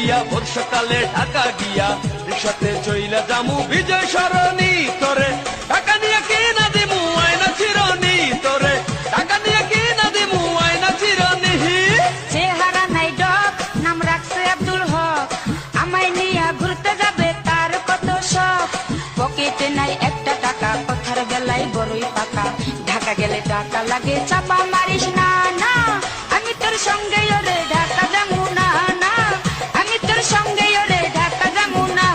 লইয়া ভোর সকালে ঢাকা গিয়া রিক্সাতে চইলা জামু বিজয় সরণি তোরে টাকা নিয়ে কি না দিমু আয়না চিরনি তোরে টাকা নিয়ে কি না দিমু আয়না চিরনি চেহারা নাই ডক নাম রাখছে আব্দুল হক আমায় নিয়ে ঘুরতে যাবে তার কত শখ পকেটে নাই একটা টাকা কথার বেলায় বড়ই পাকা ঢাকা গেলে টাকা লাগে চাপা মারিস না না আমি তোর সঙ্গে ওরে ঢাকা যাবো না না আমি তোর সঙ্গে ওরে ঢাকা যাবো না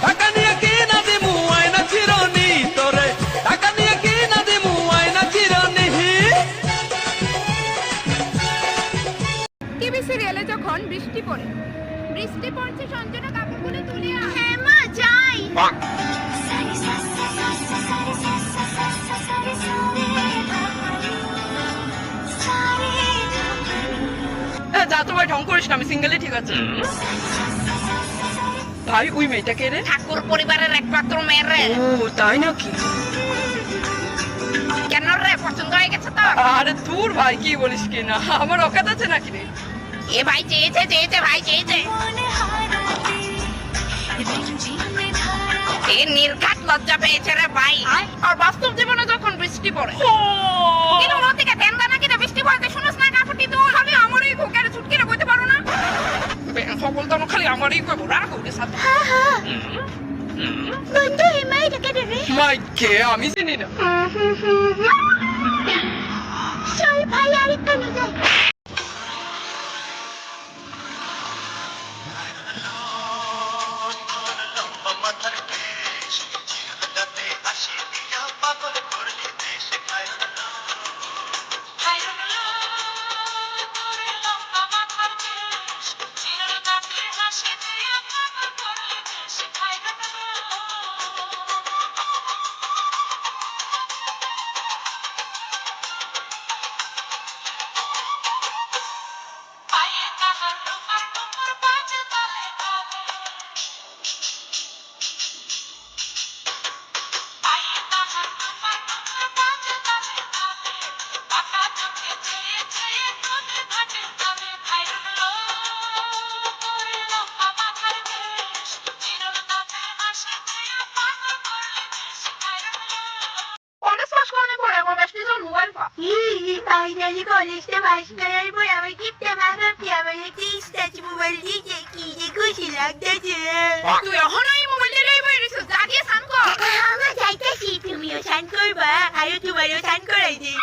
টাকা নিয়ে কি না দিমু আয়না চিরনি তোরে টাকা নিয়ে কি না দিমু আয়না চিরনি টিভি সিরিয়ালে যখন বৃষ্টি পড়ে বৃষ্টি পড়ছে সঞ্জনা কাপড়গুলো তুলে আন। হ্যাঁ মা যাই যা তো ভাই ঢং করিস না, আমি সিঙ্গেলই ঠিক আছে। ভাই ওই মেয়েটাকে রে ঠাকুর পরিবারের একমাত্র মেয়ের রে। ও তাই নাকি? কেন রে পছন্দ হয়ে গেছে তো? আরে দূর ভাই, কি বলিস কি না, আমার অকাত আছে নাকি রে? এ ভাই চেয়েছে ভাই চেয়েছে এ নির্ঘাত লজ্জা পেয়েছে রে ভাই। আর বাস্তব জীবনে যখন বৃষ্টি পড়ে কিন্তু ওর থেকে দেন্দা নাকি রে বৃষ্টি পড়তে শুনোস না কাপড়টি তো খালি আমারই ঘোকারে ছুটকি রে কইতে পারো না সকল তো খালি আমারই কইবো রাখ ওর সাথে বন্ধু এই মাইটাকে রে মাইকে আমি চিনি না। চল ভাই আরেকটা নিয়ে যাই Finally konuştum aşklar bu ama gitti ben piyamaya istaç bu böyle diyecek ki koşulak dedi. তুই এখনো এই মোবাইলটা লই বইরিস যা দিয়ে সান কর Ama zaten şey tutuyor sen korba. Hayır tuvarıyor sen koraydın.